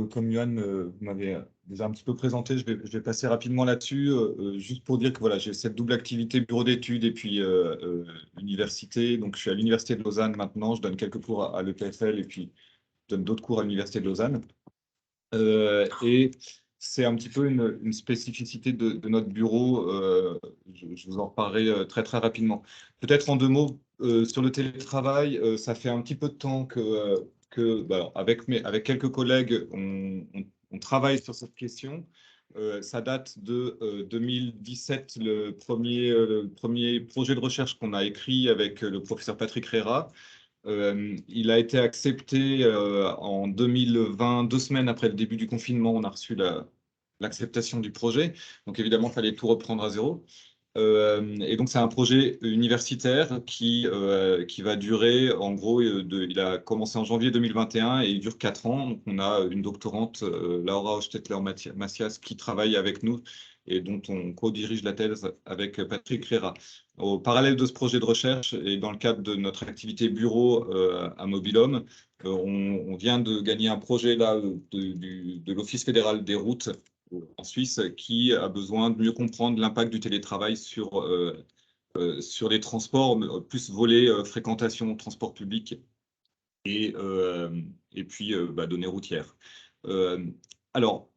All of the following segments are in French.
comme Yohan vous m'avez déjà un petit peu présenté, je vais passer rapidement là-dessus, juste pour dire que voilà, j'ai cette double activité bureau d'études et puis université. Donc, je suis à l'Université de Lausanne maintenant, je donne quelques cours à l'EPFL et puis je donne d'autres cours à l'Université de Lausanne. Et c'est un petit peu une spécificité de notre bureau. Je vous en reparlerai très très rapidement. Peut-être en deux mots sur le télétravail. Ça fait un petit peu de temps avec quelques collègues, on travaille sur cette question. Ça date de 2017, le premier projet de recherche qu'on a écrit avec le professeur Patrick Rera. Il a été accepté en 2020, 2 semaines après le début du confinement. On a reçu l'acceptation du projet. Donc évidemment, il fallait tout reprendre à zéro. Et donc c'est un projet universitaire qui va durer, en gros, il a commencé en janvier 2021 et il dure 4 ans. Donc on a une doctorante, Laura Hostetler-Macias, qui travaille avec nous et dont on co-dirige la thèse avec Patrick Rera. Au parallèle de ce projet de recherche et dans le cadre de notre activité bureau à Mobilhome, on vient de gagner un projet là, de l'Office fédéral des routes en Suisse qui a besoin de mieux comprendre l'impact du télétravail sur les transports, plus volet fréquentation, transport public et, et puis données routières. Euh, alors,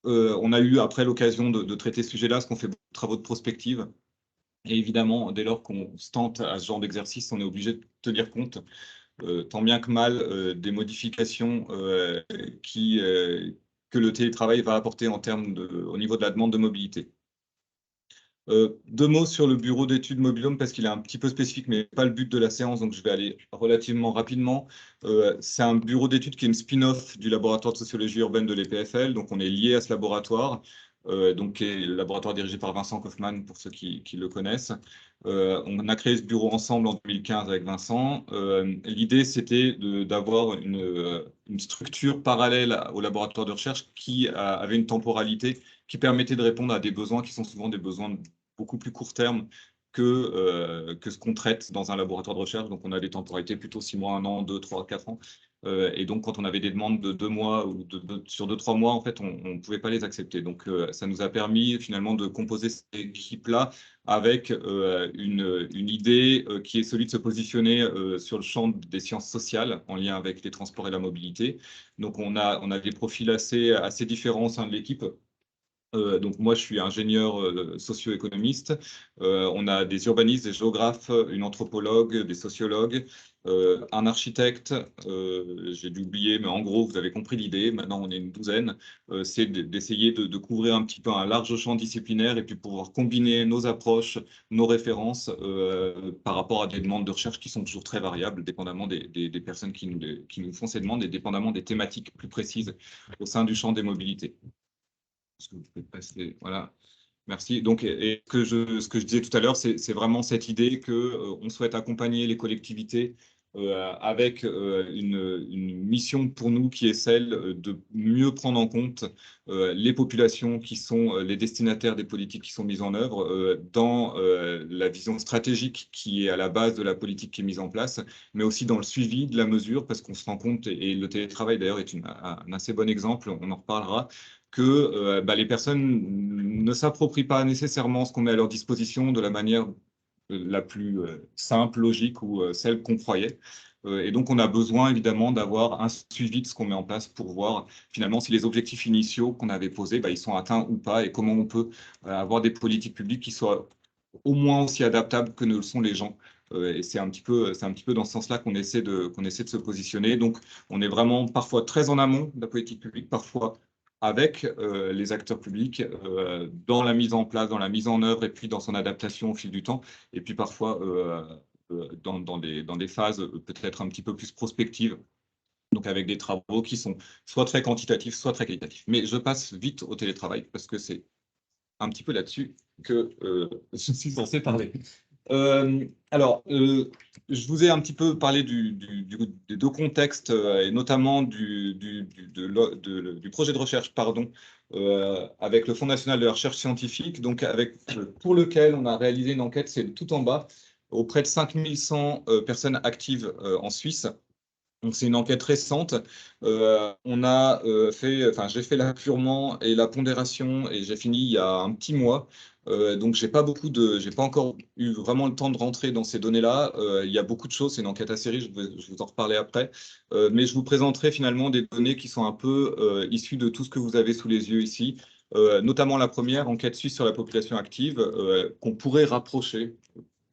on a eu après l'occasion de traiter ce sujet-là, parce qu'on fait beaucoup de travaux de prospective. Et évidemment, dès lors qu'on se tente à ce genre d'exercice, on est obligé de tenir compte, tant bien que mal, des modifications que le télétravail va apporter au niveau de la demande de mobilité. Deux mots sur le bureau d'études Mobilhome parce qu'il est un petit peu spécifique, mais pas le but de la séance, donc je vais aller relativement rapidement. C'est un bureau d'études qui est une spin-off du laboratoire de sociologie urbaine de l'EPFL, donc on est lié à ce laboratoire, donc qui est le laboratoire dirigé par Vincent Kaufmann, pour ceux qui le connaissent. On a créé ce bureau ensemble en 2015 avec Vincent. L'idée, c'était d'avoir une structure parallèle au laboratoire de recherche qui avait une temporalité qui permettait de répondre à des besoins qui sont souvent des besoins beaucoup plus court terme que ce qu'on traite dans un laboratoire de recherche. Donc, on a des temporalités plutôt 6 mois, 1 an, 2, 3, 4 ans. Et donc, quand on avait des demandes de 2 mois ou sur 2, 3 mois, en fait, on ne pouvait pas les accepter. Donc, ça nous a permis finalement de composer cette équipe-là avec une idée qui est celui de se positionner sur le champ des sciences sociales en lien avec les transports et la mobilité. Donc, on a des profils assez différents au sein de l'équipe. Donc moi, je suis ingénieur socio-économiste. On a des urbanistes, des géographes, une anthropologue, des sociologues, un architecte. J'ai dû oublier, mais en gros, vous avez compris l'idée. Maintenant, on est une douzaine. C'est d'essayer de couvrir un petit peu un large champ disciplinaire et puis pouvoir combiner nos approches, nos références par rapport à des demandes de recherche qui sont toujours très variables, dépendamment des personnes qui nous font ces demandes et dépendamment des thématiques plus précises au sein du champ des mobilités. Ce que vous pouvez passer, voilà. Merci. Donc, et ce que je disais tout à l'heure, c'est vraiment cette idée que on souhaite accompagner les collectivités avec une mission pour nous qui est celle de mieux prendre en compte les populations qui sont les destinataires des politiques qui sont mises en œuvre dans la vision stratégique qui est à la base de la politique qui est mise en place, mais aussi dans le suivi de la mesure, parce qu'on se rend compte, et le télétravail d'ailleurs est un assez bon exemple, on en reparlera, que les personnes ne s'approprient pas nécessairement ce qu'on met à leur disposition de la manière la plus simple, logique ou celle qu'on croyait. Et donc, on a besoin évidemment d'avoir un suivi de ce qu'on met en place pour voir finalement si les objectifs initiaux qu'on avait posés, ils sont atteints ou pas et comment on peut avoir des politiques publiques qui soient au moins aussi adaptables que ne le sont les gens. Et c'est un petit peu dans ce sens-là qu'on essaie de se positionner. Donc, on est vraiment parfois très en amont de la politique publique, parfois avec les acteurs publics dans la mise en place, dans la mise en œuvre et puis dans son adaptation au fil du temps. Et puis parfois dans des phases peut-être un petit peu plus prospectives, donc avec des travaux qui sont soit très quantitatifs, soit très qualitatifs. Mais je passe vite au télétravail parce que c'est un petit peu là-dessus que je suis censé parler. Je vous ai un petit peu parlé des deux contextes et notamment du projet de recherche, pardon, avec le Fonds national de la recherche scientifique, donc pour lequel on a réalisé une enquête, c'est tout en bas, auprès de 5100 personnes actives en Suisse. Donc, c'est une enquête récente. J'ai fait l'appurement et la pondération et j'ai fini il y a un petit mois. Donc, j'ai pas encore eu vraiment le temps de rentrer dans ces données-là. Il y a beaucoup de choses. C'est une enquête assez riche. Je vais vous en reparler après. Mais je vous présenterai finalement des données qui sont un peu issues de tout ce que vous avez sous les yeux ici. Notamment la première enquête suisse sur la population active, qu'on pourrait rapprocher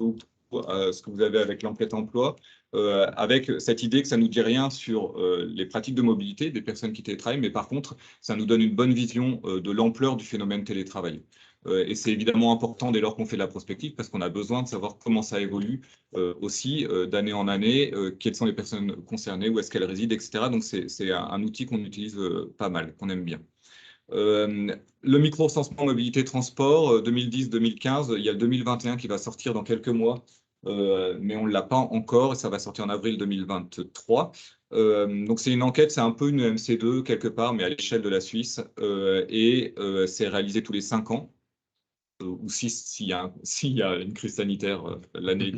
ce que vous avez avec l'enquête emploi, avec cette idée que ça nous dit rien sur les pratiques de mobilité des personnes qui télétravaillent, mais par contre, ça nous donne une bonne vision de l'ampleur du phénomène télétravail. Et c'est évidemment important dès lors qu'on fait de la prospective, parce qu'on a besoin de savoir comment ça évolue aussi d'année en année, quelles sont les personnes concernées, où est-ce qu'elles résident, etc. Donc c'est un outil qu'on utilise pas mal, qu'on aime bien. Le micro-recensement mobilité transport 2010-2015, il y a le 2021 qui va sortir dans quelques mois, mais on ne l'a pas encore et ça va sortir en avril 2023. Donc c'est une enquête, c'est un peu une MC2 quelque part, mais à l'échelle de la Suisse, c'est réalisé tous les 5 ans. Ou s'il y a une crise sanitaire l'année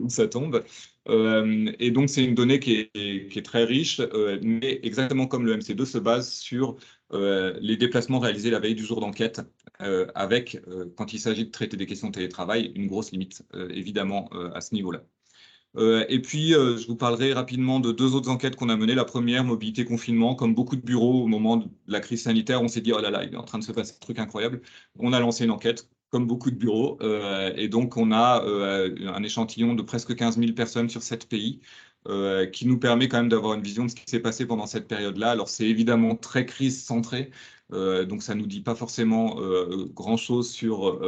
où ça tombe. Et donc, c'est une donnée qui est très riche, mais exactement comme le MC2 se base sur les déplacements réalisés la veille du jour d'enquête, avec, quand il s'agit de traiter des questions de télétravail, une grosse limite, évidemment, à ce niveau-là. Et puis, je vous parlerai rapidement de 2 autres enquêtes qu'on a menées. La première, mobilité confinement. Comme beaucoup de bureaux au moment de la crise sanitaire, on s'est dit, oh là là, il est en train de se passer un truc incroyable. On a lancé une enquête, comme beaucoup de bureaux. Et donc, on a un échantillon de presque 15 000 personnes sur 7 pays, qui nous permet quand même d'avoir une vision de ce qui s'est passé pendant cette période-là. Alors, c'est évidemment très crise centré. Donc, ça ne nous dit pas forcément grand-chose sur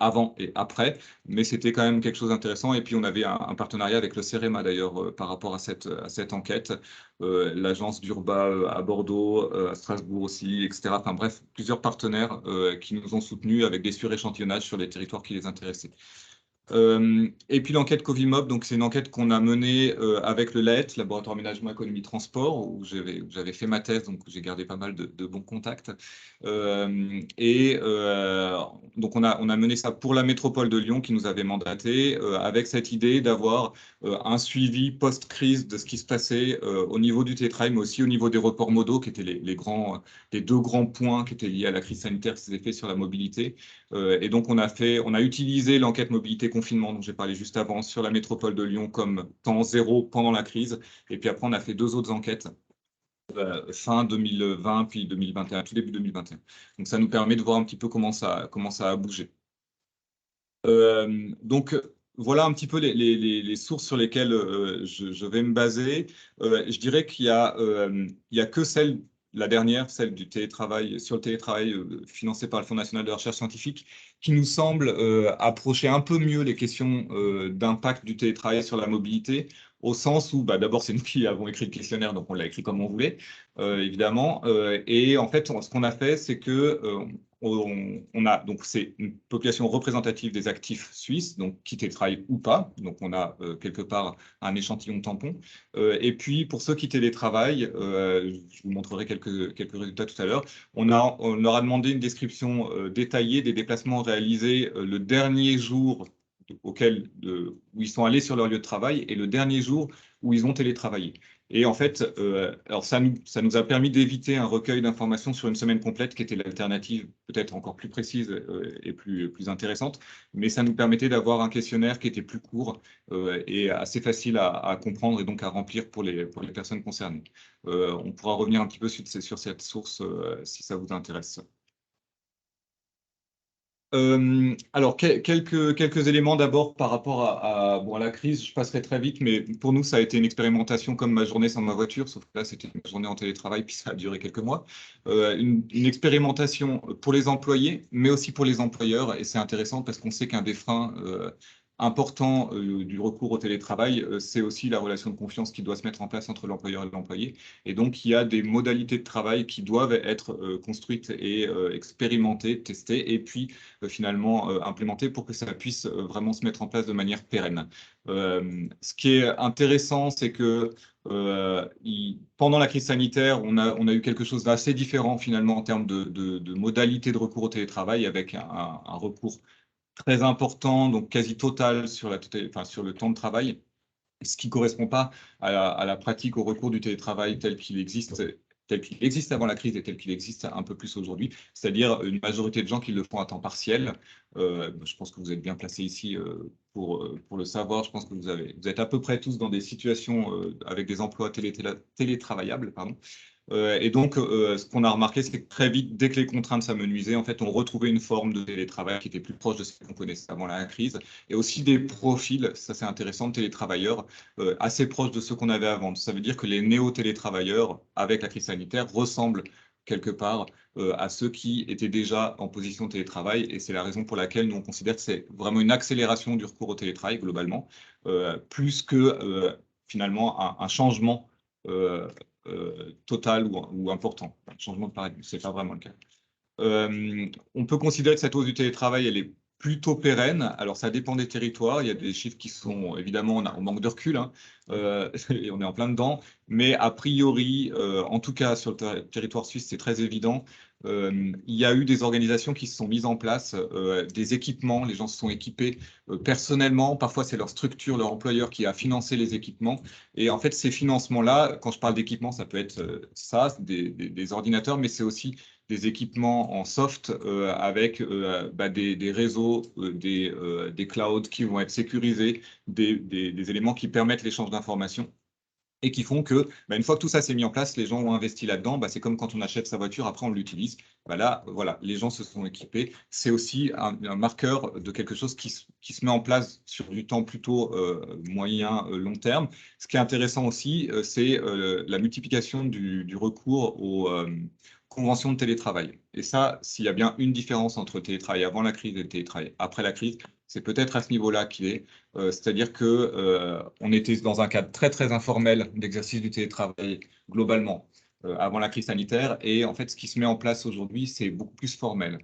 avant et après, mais c'était quand même quelque chose d'intéressant. Et puis, on avait un partenariat avec le CEREMA, d'ailleurs, par rapport à cette enquête, l'agence d'Urba à Bordeaux, à Strasbourg aussi, etc. Enfin bref, plusieurs partenaires qui nous ont soutenus avec des suréchantillonnages sur les territoires qui les intéressaient. Et puis l'enquête Covimob, donc c'est une enquête qu'on a menée avec le LAET, Laboratoire Aménagement Économie Transport, où j'avais fait ma thèse, donc j'ai gardé pas mal de bons contacts. Donc on a mené ça pour la métropole de Lyon qui nous avait mandaté, avec cette idée d'avoir un suivi post-crise de ce qui se passait au niveau du télétravail, mais aussi au niveau des reports modaux, qui étaient les 2 grands points qui étaient liés à la crise sanitaire qui s'était fait sur la mobilité. Et donc, on a utilisé l'enquête mobilité confinement dont j'ai parlé juste avant sur la métropole de Lyon comme temps zéro pendant la crise. Et puis après, on a fait 2 autres enquêtes fin 2020 puis 2021, tout début 2021. Donc, ça nous permet de voir un petit peu comment ça a bougé. Donc, voilà un petit peu les sources sur lesquelles je vais me baser. Je dirais il y a que la dernière, celle du télétravail, sur le télétravail financé par le Fonds national de la recherche scientifique, qui nous semble approcher un peu mieux les questions d'impact du télétravail sur la mobilité, au sens où, bah, d'abord, c'est nous qui avons écrit le questionnaire, donc on l'a écrit comme on voulait, évidemment. Et en fait, ce qu'on a fait, c'est que donc c'est une population représentative des actifs suisses, donc qui télétravaillent ou pas. Donc on a quelque part un échantillon de tampons. Et puis pour ceux qui télétravaillent, je vous montrerai quelques résultats tout à l'heure. On leur a demandé une description détaillée des déplacements réalisés le dernier jour où ils sont allés sur leur lieu de travail et le dernier jour où ils ont télétravaillé. Et en fait, alors ça nous a permis d'éviter un recueil d'informations sur une semaine complète qui était l'alternative peut-être encore plus précise et plus intéressante, mais ça nous permettait d'avoir un questionnaire qui était plus court et assez facile à comprendre et donc à remplir pour les personnes concernées. On pourra revenir un petit peu sur cette source si ça vous intéresse. Alors, quelques éléments d'abord par rapport à la crise. Je passerai très vite, mais pour nous, ça a été une expérimentation comme ma journée sans ma voiture, sauf que là, c'était une journée en télétravail, puis ça a duré quelques mois. Une expérimentation pour les employés, mais aussi pour les employeurs. Et c'est intéressant parce qu'on sait qu'un des freins importants du recours au télétravail, c'est aussi la relation de confiance qui doit se mettre en place entre l'employeur et l'employé. Et donc, il y a des modalités de travail qui doivent être construites et expérimentées, testées, et puis finalement implémentées pour que ça puisse vraiment se mettre en place de manière pérenne. Ce qui est intéressant, c'est que pendant la crise sanitaire, on a eu quelque chose d'assez différent finalement en termes de modalités de recours au télétravail, avec un recours très important, donc quasi total sur le temps de travail. ce qui ne correspond pas à la pratique, au recours du télétravail tel qu'il existe avant la crise et tel qu'il existe un peu plus aujourd'hui, c'est-à-dire une majorité de gens qui le font à temps partiel. Je pense que vous êtes bien placé ici pour le savoir. Je pense que vous êtes à peu près tous dans des situations avec des emplois télétravaillables, pardon. Et donc, ce qu'on a remarqué, c'est que très vite, dès que les contraintes s'amenuisaient, en fait, on retrouvait une forme de télétravail qui était plus proche de ce qu'on connaissait avant la crise, et aussi des profils, ça c'est intéressant, de télétravailleurs assez proches de ceux qu'on avait avant. Ça veut dire que les néo-télétravailleurs, avec la crise sanitaire, ressemblent quelque part à ceux qui étaient déjà en position de télétravail, et c'est la raison pour laquelle nous on considère que c'est vraiment une accélération du recours au télétravail globalement, plus que finalement un changement total ou important. Un changement de paradigme, ce n'est pas vraiment le cas. On peut considérer que cette hausse du télétravail, elle est plutôt pérenne. Alors, ça dépend des territoires. Il y a des chiffres qui sont, évidemment, on manque de recul, hein, et on est en plein dedans. Mais a priori, en tout cas sur le territoire suisse, c'est très évident. Il y a eu des organisations qui se sont mises en place, des équipements. Les gens se sont équipés personnellement. Parfois, c'est leur structure, leur employeur qui a financé les équipements. Et en fait, ces financements-là, quand je parle d'équipements, ça peut être ça, des ordinateurs, mais c'est aussi des équipements en soft avec des réseaux, des clouds qui vont être sécurisés, des éléments qui permettent l'échange d'informations et qui font que, une fois que tout ça s'est mis en place, les gens ont investi là-dedans. C'est comme quand on achète sa voiture, après on l'utilise. Là, voilà, les gens se sont équipés. C'est aussi un marqueur de quelque chose qui se met en place sur du temps plutôt moyen, long terme. Ce qui est intéressant aussi, c'est la multiplication du recours aux conventions de télétravail. Et ça, s'il y a bien une différence entre le télétravail avant la crise et le télétravail après la crise, c'est peut-être à ce niveau-là qu'il est. C'est-à-dire que on était dans un cadre très très informel d'exercice du télétravail globalement avant la crise sanitaire, et en fait ce qui se met en place aujourd'hui c'est beaucoup plus formel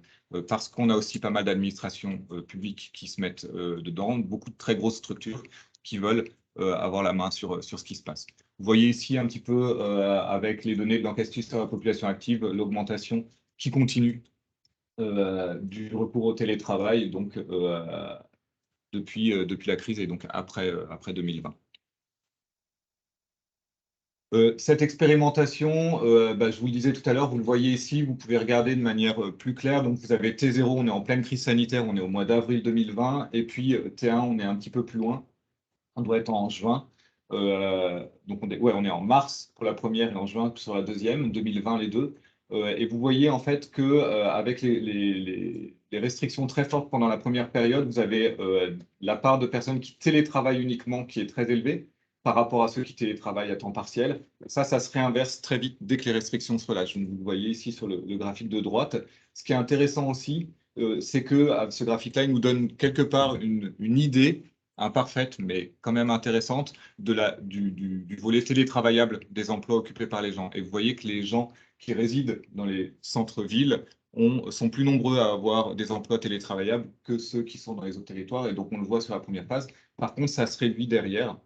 parce qu'on a aussi pas mal d'administrations publiques qui se mettent dedans, beaucoup de très grosses structures qui veulent avoir la main sur ce qui se passe. Vous voyez ici un petit peu avec les données de l'enquête suisse sur la population active l'augmentation qui continue du recours au télétravail, donc depuis la crise et donc après 2020. Cette expérimentation, je vous le disais tout à l'heure, vous le voyez ici, vous pouvez regarder de manière plus claire. Donc, vous avez T0, on est en pleine crise sanitaire, on est au mois d'avril 2020, et puis T1, on est un petit peu plus loin, on doit être en juin. Donc, on est en mars pour la première et en juin sur la deuxième, 2020 les deux. Et vous voyez en fait que avec les restrictions très fortes pendant la première période, vous avez la part de personnes qui télétravaillent uniquement qui est très élevée par rapport à ceux qui télétravaillent à temps partiel. Ça se réinverse très vite dès que les restrictions se relâchent. Vous le voyez ici sur le graphique de droite. Ce qui est intéressant aussi, c'est que ce graphique-là, il nous donne quelque part une idée imparfaite, mais quand même intéressante, du volet télétravaillable des emplois occupés par les gens. Et vous voyez que les gens qui résident dans les centres-villes sont plus nombreux à avoir des emplois télétravaillables que ceux qui sont dans les autres territoires. Et donc, on le voit sur la première phase. Par contre, ça se réduit derrière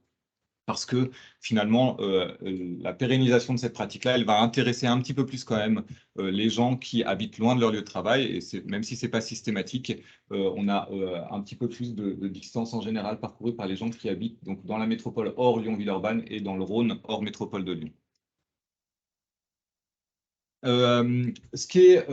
parce que finalement, la pérennisation de cette pratique-là, elle va intéresser un petit peu plus quand même les gens qui habitent loin de leur lieu de travail. Et même si ce n'est pas systématique, on a un petit peu plus de distance en général parcourue par les gens qui habitent donc, dans la métropole hors Lyon-Villeurbanne et dans le Rhône hors métropole de Lyon. Ce qui est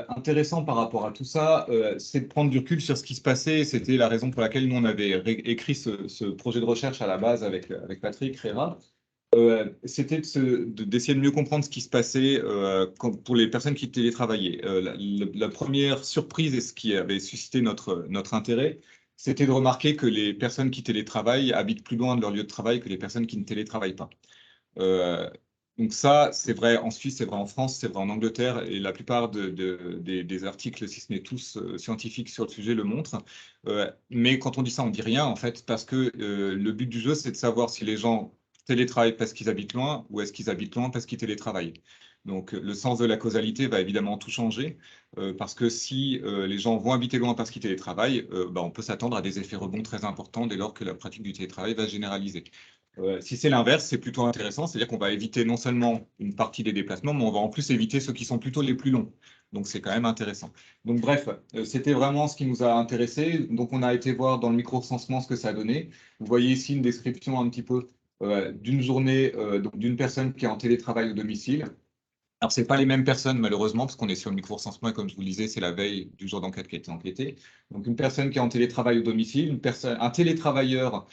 intéressant par rapport à tout ça, c'est de prendre du recul sur ce qui se passait. C'était la raison pour laquelle nous, on avait écrit ce projet de recherche à la base avec Patrick Réra. C'était d'essayer de mieux comprendre ce qui se passait pour les personnes qui télétravaillaient. La première surprise et ce qui avait suscité notre intérêt, c'était de remarquer que les personnes qui télétravaillent habitent plus loin de leur lieu de travail que les personnes qui ne télétravaillent pas. Donc ça, c'est vrai en Suisse, c'est vrai en France, c'est vrai en Angleterre, et la plupart des articles, si ce n'est tous scientifiques sur le sujet, le montrent. Mais quand on dit ça, on dit rien, en fait, parce que le but du jeu, c'est de savoir si les gens télétravaillent parce qu'ils habitent loin, ou est-ce qu'ils habitent loin parce qu'ils télétravaillent. Donc le sens de la causalité va évidemment tout changer, parce que si les gens vont habiter loin parce qu'ils télétravaillent, on peut s'attendre à des effets rebonds très importants dès lors que la pratique du télétravail va se généraliser. Si c'est l'inverse, c'est plutôt intéressant, c'est-à-dire qu'on va éviter non seulement une partie des déplacements, mais on va en plus éviter ceux qui sont plutôt les plus longs. Donc c'est quand même intéressant. Donc bref, c'était vraiment ce qui nous a intéressé. Donc on a été voir dans le micro-recensement ce que ça a donné. Vous voyez ici une description un petit peu d'une journée, donc d'une personne qui est en télétravail au domicile. Alors, ce pas les mêmes personnes, malheureusement, parce qu'on est sur le micro-recensement, et comme je vous le disais, c'est la veille du jour d'enquête qui a été enquêté. Donc, une personne qui est en télétravail au domicile, un télétravailleur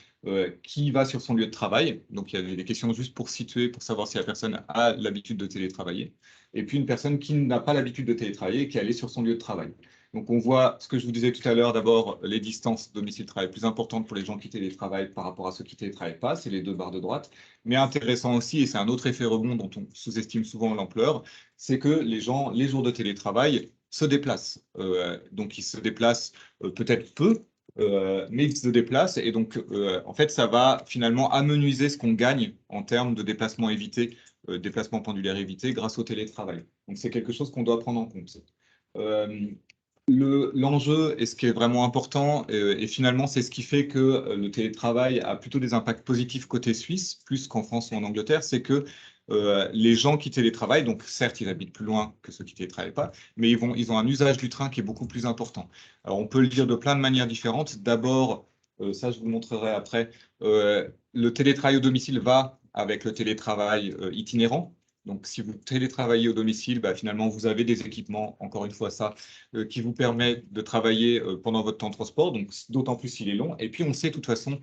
qui va sur son lieu de travail. Donc, il y a des questions juste pour situer, pour savoir si la personne a l'habitude de télétravailler. Et puis, une personne qui n'a pas l'habitude de télétravailler et qui est allée sur son lieu de travail. Donc, on voit ce que je vous disais tout à l'heure, d'abord, les distances domicile-travail plus importantes pour les gens qui télétravaillent par rapport à ceux qui ne télétravaillent pas, c'est les deux barres de droite. Mais intéressant aussi, et c'est un autre effet rebond dont on sous-estime souvent l'ampleur, c'est que les gens, les jours de télétravail, se déplacent. Donc, ils se déplacent peut-être peu, mais ils se déplacent. Et donc, en fait, ça va finalement amenuiser ce qu'on gagne en termes de déplacement évité, déplacement pendulaire évité grâce au télétravail. Donc, c'est quelque chose qu'on doit prendre en compte. L'enjeu, et ce qui est vraiment important, et finalement, c'est ce qui fait que le télétravail a plutôt des impacts positifs côté Suisse, plus qu'en France ou en Angleterre, c'est que les gens qui télétravaillent, donc certes, ils habitent plus loin que ceux qui ne télétravaillent pas, mais ils ont un usage du train qui est beaucoup plus important. Alors, on peut le dire de plein de manières différentes. D'abord, ça, je vous montrerai après, le télétravail au domicile va avec le télétravail itinérant. Donc, si vous télétravaillez au domicile, bah, finalement, vous avez des équipements, encore une fois, ça, qui vous permettent de travailler pendant votre temps de transport, donc d'autant plus s'il est long. Et puis, on sait de toute façon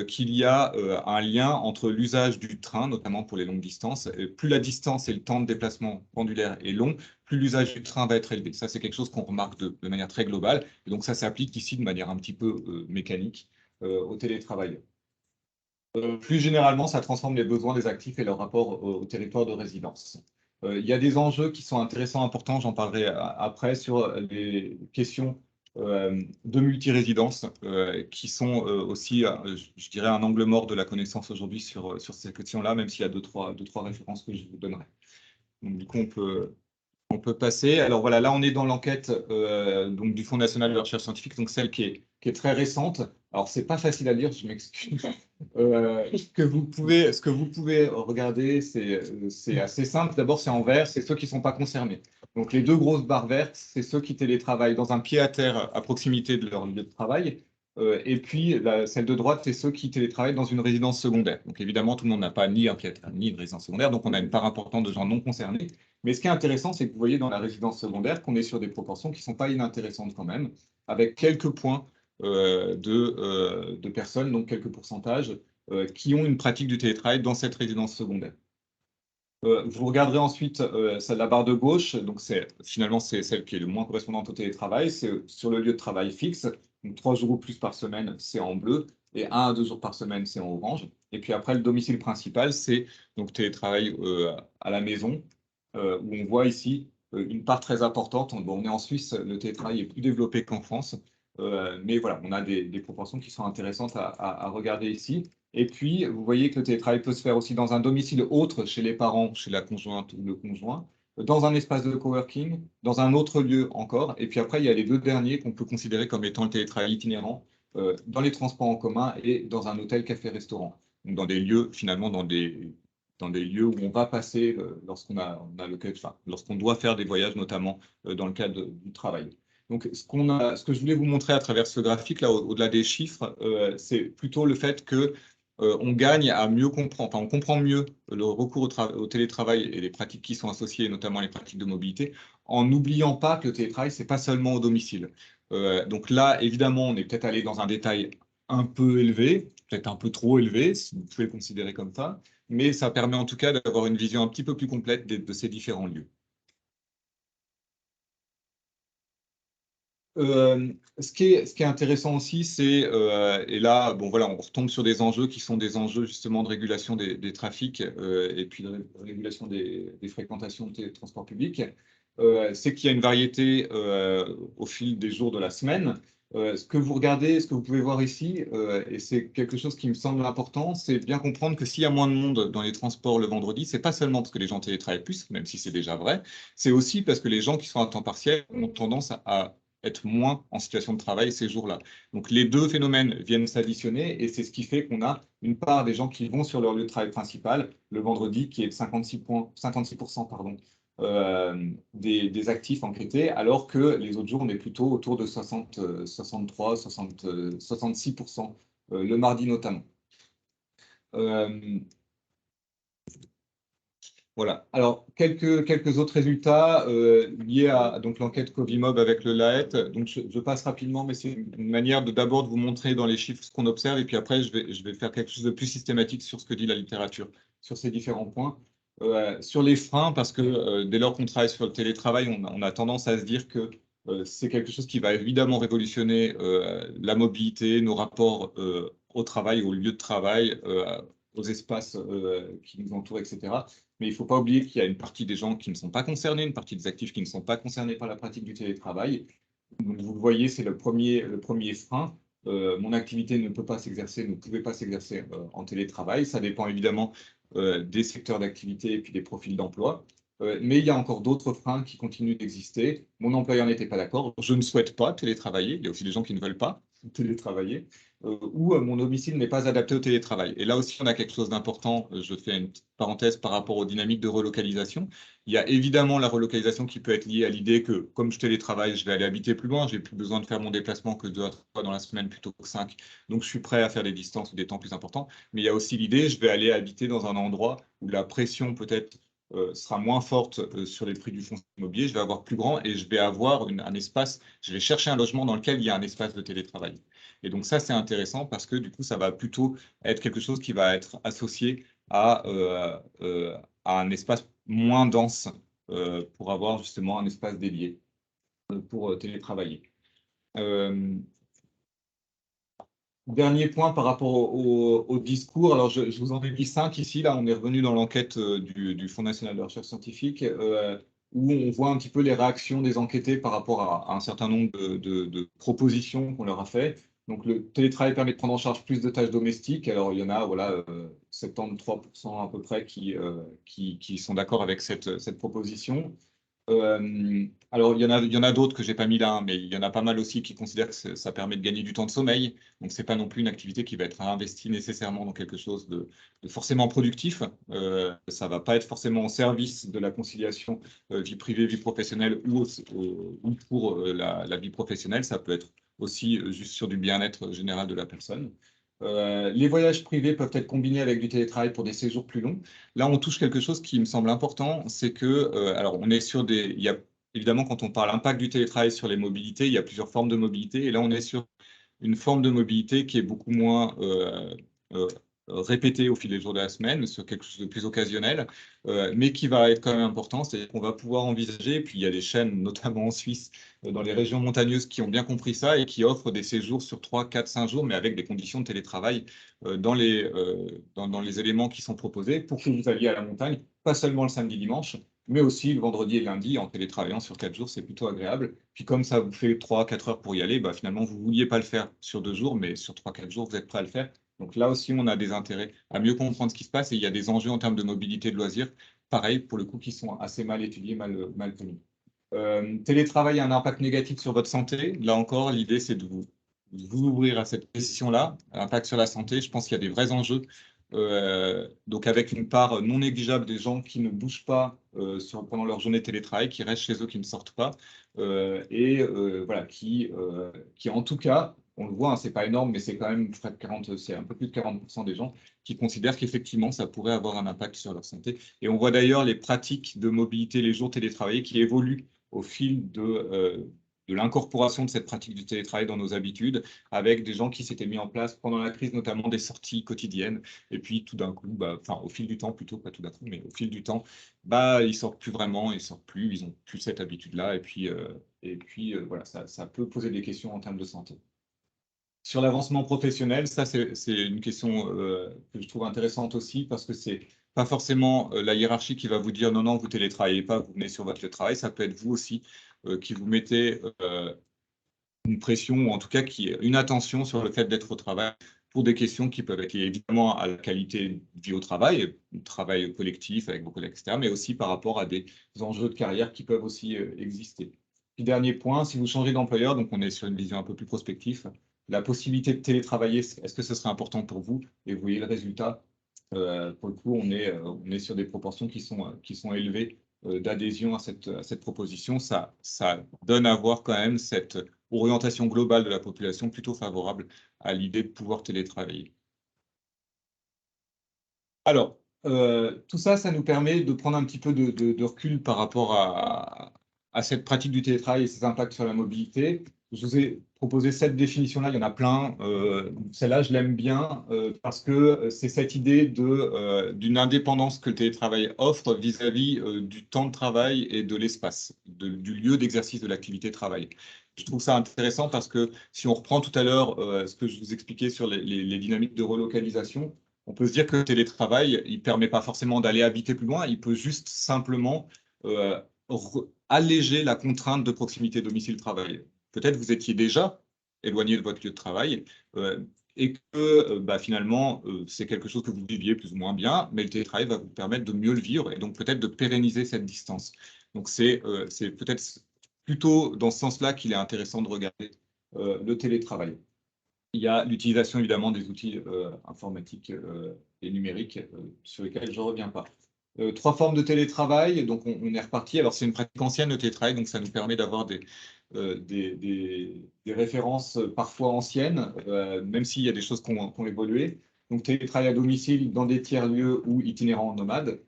qu'il y a un lien entre l'usage du train, notamment pour les longues distances. Plus la distance et le temps de déplacement pendulaire est long, plus l'usage du train va être élevé. Ça, c'est quelque chose qu'on remarque de manière très globale. Et donc, ça s'applique ici de manière un petit peu mécanique au télétravail. Plus généralement, ça transforme les besoins des actifs et leur rapport au territoire de résidence. Il y a des enjeux qui sont intéressants, importants, j'en parlerai après, sur les questions de multirésidence, qui sont aussi, je dirais, un angle mort de la connaissance aujourd'hui sur ces questions-là, même s'il y a deux, trois références que je vous donnerai. Donc, du coup, on peut passer. Alors voilà, là on est dans l'enquête donc du Fonds national de recherche scientifique, donc celle qui est très récente. Alors c'est pas facile à lire, je m'excuse. Ce que vous pouvez regarder, c'est assez simple. D'abord, c'est en vert, c'est ceux qui ne sont pas concernés. Donc les deux grosses barres vertes, c'est ceux qui télétravaillent dans un pied-à-terre à proximité de leur lieu de travail. Et puis celle de droite, c'est ceux qui télétravaillent dans une résidence secondaire. Donc évidemment, tout le monde n'a pas ni un pied-à-terre ni une résidence secondaire, donc on a une part importante de gens non concernés. Mais ce qui est intéressant, c'est que vous voyez dans la résidence secondaire qu'on est sur des proportions qui ne sont pas inintéressantes quand même, avec quelques points de personnes, donc quelques pourcentages, qui ont une pratique du télétravail dans cette résidence secondaire. Vous regarderez ensuite la barre de gauche, donc finalement c'est celle qui est le moins correspondante au télétravail, c'est sur le lieu de travail fixe, donc 3 jours ou plus par semaine, c'est en bleu, et 1 à 2 jours par semaine, c'est en orange. Et puis après, le domicile principal, c'est donc télétravail à la maison, où on voit ici une part très importante. On est en Suisse, le télétravail est plus développé qu'en France, mais voilà, on a des proportions qui sont intéressantes à regarder ici. Et puis, vous voyez que le télétravail peut se faire aussi dans un domicile autre, chez les parents, chez la conjointe ou le conjoint, dans un espace de coworking, dans un autre lieu encore. Et puis après, il y a les deux derniers qu'on peut considérer comme étant le télétravail itinérant, dans les transports en commun et dans un hôtel, café, restaurant. Donc dans des lieux, finalement, dans des lieux où on va passer on a lorsqu'on doit faire des voyages, notamment dans le cadre du travail. Donc, ce que je voulais vous montrer à travers ce graphique, là, au-delà des chiffres, c'est plutôt le fait que on gagne à mieux comprendre, enfin, on comprend mieux le recours au télétravail et les pratiques qui sont associées, notamment les pratiques de mobilité, en n'oubliant pas que le télétravail, c'est pas seulement au domicile. Donc là, évidemment, on est peut-être allé dans un détail un peu élevé, peut-être un peu trop élevé, si vous pouvez le considérer comme ça, mais ça permet en tout cas d'avoir une vision un petit peu plus complète de ces différents lieux. Ce qui est intéressant aussi, c'est, et là, bon voilà, on retombe sur des enjeux qui sont des enjeux justement de régulation des trafics et puis de régulation des fréquentations des transports publics, c'est qu'il y a une variété au fil des jours de la semaine. Ce que vous regardez, ce que vous pouvez voir ici, et c'est quelque chose qui me semble important, c'est bien comprendre que s'il y a moins de monde dans les transports le vendredi, c'est pas seulement parce que les gens télétravaillent plus, même si c'est déjà vrai, c'est aussi parce que les gens qui sont à temps partiel ont tendance à être moins en situation de travail ces jours-là. Donc les deux phénomènes viennent s'additionner et c'est ce qui fait qu'on a une part des gens qui vont sur leur lieu de travail principal le vendredi qui est de 56%, pardon, des actifs enquêtés, alors que les autres jours, on est plutôt autour de 63, 66%, le mardi notamment. Voilà. Alors, quelques autres résultats liés à donc l'enquête Covimob avec le LAET. Donc, je passe rapidement, mais c'est une manière d'abord de vous montrer dans les chiffres ce qu'on observe, et puis après, je vais faire quelque chose de plus systématique sur ce que dit la littérature, sur ces différents points. Sur les freins, parce que dès lors qu'on travaille sur le télétravail, on a tendance à se dire que c'est quelque chose qui va évidemment révolutionner la mobilité, nos rapports au travail, au lieu de travail, aux espaces qui nous entourent, etc. Mais il ne faut pas oublier qu'il y a une partie des gens qui ne sont pas concernés, une partie des actifs qui ne sont pas concernés par la pratique du télétravail. Donc, vous le voyez, c'est le premier frein. Mon activité ne peut pas s'exercer, ne pouvait pas s'exercer en télétravail. Ça dépend évidemment des secteurs d'activité et puis des profils d'emploi. Mais il y a encore d'autres freins qui continuent d'exister. Mon employeur n'était pas d'accord. Je ne souhaite pas télétravailler. Il y a aussi des gens qui ne veulent pas télétravailler. Ou mon domicile n'est pas adapté au télétravail. Et là aussi, on a quelque chose d'important. Je fais une parenthèse par rapport aux dynamiques de relocalisation. Il y a évidemment la relocalisation qui peut être liée à l'idée que, comme je télétravaille, je vais aller habiter plus loin, j'ai plus besoin de faire mon déplacement que 2 à 3 fois dans la semaine plutôt que 5. Donc, je suis prêt à faire des distances ou des temps plus importants. Mais il y a aussi l'idée, je vais aller habiter dans un endroit où la pression peut-être sera moins forte sur les prix du foncier immobilier, je vais avoir plus grand et je vais avoir un espace, je vais chercher un logement dans lequel il y a un espace de télétravail. Et donc ça, c'est intéressant parce que du coup, ça va plutôt être quelque chose qui va être associé à un espace moins dense pour avoir justement un espace dédié pour télétravailler. Dernier point par rapport au discours. Alors, je vous en ai mis 5 ici. Là, on est revenu dans l'enquête du Fonds national de recherche scientifique où on voit un petit peu les réactions des enquêtés par rapport à un certain nombre de propositions qu'on leur a fait. Donc, le télétravail permet de prendre en charge plus de tâches domestiques. Alors, il y en a voilà, 73% à peu près qui sont d'accord avec cette proposition. Alors, il y en a d'autres que j'ai pas mis là, hein, mais il y en a pas mal aussi qui considèrent que ça permet de gagner du temps de sommeil. Donc, c'est pas non plus une activité qui va être investie nécessairement dans quelque chose de forcément productif. Ça va pas être forcément au service de la conciliation vie privée, vie professionnelle ou pour la vie professionnelle. Ça peut être aussi juste sur du bien-être général de la personne. Les voyages privés peuvent être combinés avec du télétravail pour des séjours plus longs. Là, on touche quelque chose qui me semble important, c'est que, alors, on est sur il y a, évidemment, quand on parle impact du télétravail sur les mobilités, il y a plusieurs formes de mobilité, et là, on est sur une forme de mobilité qui est beaucoup moins euh, répétée au fil des jours de la semaine, sur quelque chose de plus occasionnel, mais qui va être quand même important, c'est qu'on va pouvoir envisager, et puis il y a des chaînes, notamment en Suisse, dans les régions montagneuses, qui ont bien compris ça et qui offrent des séjours sur 3, 4, 5 jours, mais avec des conditions de télétravail dans les éléments qui sont proposés pour que vous alliez à la montagne, pas seulement le samedi, dimanche, mais aussi le vendredi et le lundi, en télétravaillant sur 4 jours, c'est plutôt agréable. Puis comme ça vous fait 3-4 heures pour y aller, bah, finalement, vous ne vouliez pas le faire sur 2 jours, mais sur 3-4 jours, vous êtes prêt à le faire. Donc là aussi, on a des intérêts à mieux comprendre ce qui se passe et il y a des enjeux en termes de mobilité de loisirs, pareil, pour le coup, qui sont assez mal étudiés, mal connus. Télétravail a un impact négatif sur votre santé. Là encore, l'idée, c'est de vous ouvrir à cette question-là. Impact sur la santé, je pense qu'il y a des vrais enjeux. Donc avec une part non négligeable des gens qui ne bougent pas pendant leur journée de télétravail, qui restent chez eux, qui ne sortent pas, voilà, qui en tout cas, on le voit, hein, c'est pas énorme, mais c'est quand même près de 40, c'est un peu plus de 40% des gens qui considèrent qu'effectivement, ça pourrait avoir un impact sur leur santé. Et on voit d'ailleurs les pratiques de mobilité, les jours télétravaillés qui évoluent au fil de l'incorporation de cette pratique du télétravail dans nos habitudes, avec des gens qui s'étaient mis en place pendant la crise, notamment des sorties quotidiennes. Et puis tout d'un coup, bah, enfin au fil du temps plutôt, pas tout d'un coup, mais au fil du temps, bah, ils sortent plus vraiment, ils sortent plus, ils ont plus cette habitude-là. Et puis voilà, ça peut poser des questions en termes de santé. Sur l'avancement professionnel, ça c'est une question que je trouve intéressante aussi parce que c'est pas forcément la hiérarchie qui va vous dire non, non, vous télétravaillez pas, vous venez sur votre lieu de travail. Ça peut être vous aussi qui vous mettez une pression ou en tout cas une attention sur le fait d'être au travail pour des questions qui peuvent être liées évidemment à la qualité de vie au travail, travail collectif avec vos collègues, etc., mais aussi par rapport à des enjeux de carrière qui peuvent aussi exister. Puis dernier point, si vous changez d'employeur, donc on est sur une vision un peu plus prospective, la possibilité de télétravailler, est-ce que ce serait important pour vous? Et vous voyez le résultat. Pour le coup, on est sur des proportions qui sont élevées d'adhésion à cette proposition. Ça donne à voir quand même cette orientation globale de la population plutôt favorable à l'idée de pouvoir télétravailler. Alors, tout ça, ça nous permet de prendre un petit peu de recul par rapport à cette pratique du télétravail et ses impacts sur la mobilité. Je vous ai proposé cette définition-là, il y en a plein. Celle-là, je l'aime bien parce que c'est cette idée d'une indépendance que le télétravail offre vis-à-vis du temps de travail et de l'espace, du lieu d'exercice de l'activité travail. Je trouve ça intéressant parce que si on reprend tout à l'heure ce que je vous expliquais sur les dynamiques de relocalisation, on peut se dire que le télétravail, il ne permet pas forcément d'aller habiter plus loin, il peut juste simplement alléger la contrainte de proximité domicile-travail. Peut-être vous étiez déjà éloigné de votre lieu de travail et que finalement, c'est quelque chose que vous viviez plus ou moins bien, mais le télétravail va vous permettre de mieux le vivre et donc peut-être de pérenniser cette distance. Donc c'est peut-être plutôt dans ce sens-là qu'il est intéressant de regarder le télétravail. Il y a l'utilisation évidemment des outils informatiques et numériques sur lesquels je ne reviens pas. Trois formes de télétravail, donc on est reparti. Alors c'est une pratique ancienne le télétravail, donc ça nous permet d'avoir des références parfois anciennes, même s'il y a des choses qui ont évolué. Donc télétravail à domicile dans des tiers-lieux ou itinérants nomades.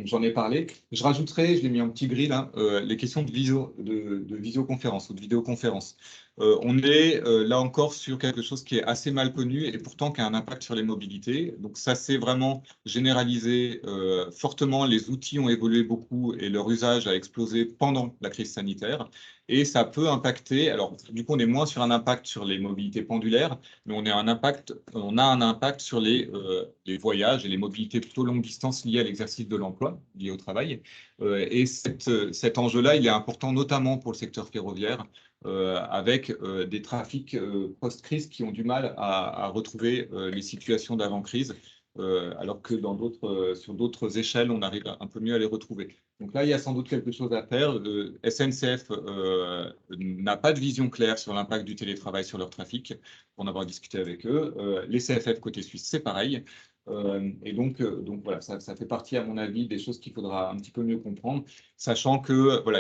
J'en ai parlé. Je rajouterai, je l'ai mis en petit gris là, les questions de visioconférence ou de vidéoconférence. On est là encore sur quelque chose qui est assez mal connu et pourtant qui a un impact sur les mobilités. Donc ça s'est vraiment généralisé fortement. Les outils ont évolué beaucoup et leur usage a explosé pendant la crise sanitaire. Et ça peut impacter, alors du coup on est moins sur un impact sur les mobilités pendulaires, mais on a un impact sur les voyages et les mobilités plutôt longue distance liées à l'exercice de l'emploi, liées au travail. Et cet enjeu-là, il est important notamment pour le secteur ferroviaire, avec des trafics post-crise qui ont du mal à retrouver les situations d'avant-crise, alors que sur d'autres échelles, on arrive un peu mieux à les retrouver. Donc là, il y a sans doute quelque chose à faire. SNCF n'a pas de vision claire sur l'impact du télétravail sur leur trafic, pour en avoir discuté avec eux. Les CFF côté suisse, c'est pareil. Et donc voilà, ça fait partie, à mon avis, des choses qu'il faudra un petit peu mieux comprendre, sachant que, voilà,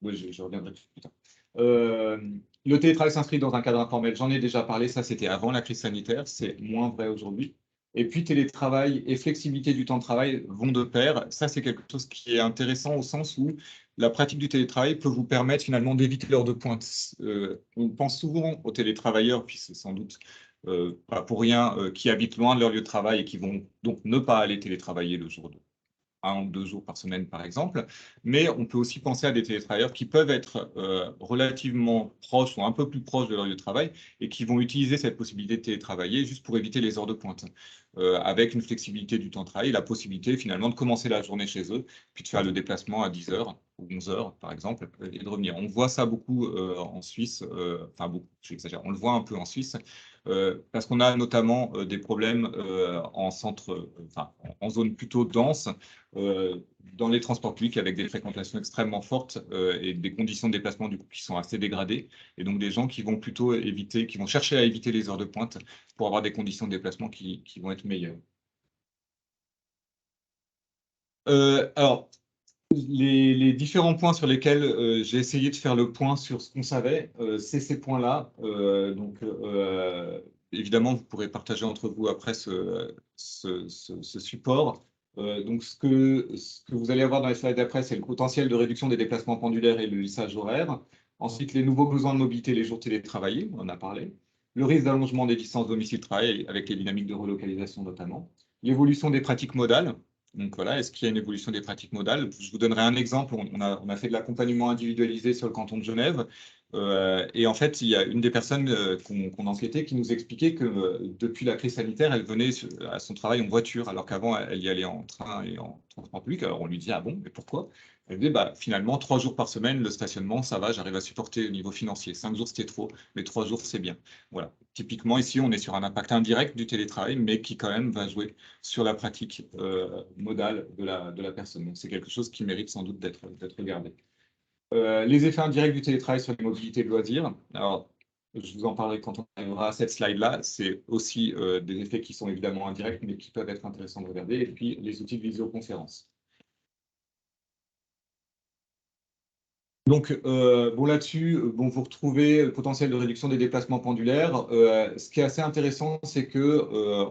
oui, je reviendrai plus tard. Le télétravail s'inscrit dans un cadre informel, j'en ai déjà parlé, ça c'était avant la crise sanitaire, c'est moins vrai aujourd'hui. Et puis télétravail et flexibilité du temps de travail vont de pair. Ça, c'est quelque chose qui est intéressant au sens où la pratique du télétravail peut vous permettre finalement d'éviter l'heure de pointe. On pense souvent aux télétravailleurs, puis c'est sans doute pas pour rien, qui habitent loin de leur lieu de travail et qui vont donc ne pas aller télétravailler le jour 2. 1 ou 2 jours par semaine, par exemple. Mais on peut aussi penser à des télétravailleurs qui peuvent être relativement proches ou un peu plus proches de leur lieu de travail et qui vont utiliser cette possibilité de télétravailler juste pour éviter les heures de pointe, avec une flexibilité du temps de travail, la possibilité finalement de commencer la journée chez eux, puis de faire le déplacement à 10 heures ou 11 heures, par exemple, et de revenir. On voit ça beaucoup en Suisse, enfin beaucoup, j'exagère, on le voit un peu en Suisse, parce qu'on a notamment des problèmes en zone plutôt dense, dans les transports publics avec des fréquentations extrêmement fortes et des conditions de déplacement du coup, qui sont assez dégradées. Et donc des gens qui vont plutôt qui vont chercher à éviter les heures de pointe pour avoir des conditions de déplacement qui vont être meilleures. Alors, les différents points sur lesquels j'ai essayé de faire le point sur ce qu'on savait, c'est ces points-là. Évidemment, vous pourrez partager entre vous après ce support. Donc, ce que vous allez avoir dans les slides d'après, c'est le potentiel de réduction des déplacements pendulaires et le lissage horaire. Ensuite, les nouveaux besoins de mobilité, les jours télétravaillés, on en a parlé. Le risque d'allongement des distances domicile-travail avec les dynamiques de relocalisation notamment. L'évolution des pratiques modales. Donc voilà, est-ce qu'il y a une évolution des pratiques modales? Je vous donnerai un exemple. On a fait de l'accompagnement individualisé sur le canton de Genève. Et en fait, il y a une des personnes qu'on enquêtait qui nous expliquait que depuis la crise sanitaire, elle venait à son travail en voiture, alors qu'avant, elle y allait en train et en transport public. Alors on lui dit, ah bon, mais pourquoi? Elle disait, bah, finalement, 3 jours par semaine, le stationnement, ça va, j'arrive à supporter au niveau financier. 5 jours, c'était trop, mais 3 jours, c'est bien. Voilà. Typiquement, ici, on est sur un impact indirect du télétravail, mais qui quand même va jouer sur la pratique modale de la personne. Donc, c'est quelque chose qui mérite sans doute d'être regardé. Les effets indirects du télétravail sur les mobilités de loisirs. Alors, je vous en parlerai quand on arrivera à cette slide-là. C'est aussi des effets qui sont évidemment indirects, mais qui peuvent être intéressants de regarder. Et puis, les outils de visioconférence. Donc, bon, là-dessus, bon, vous retrouvez le potentiel de réduction des déplacements pendulaires. Ce qui est assez intéressant, c'est que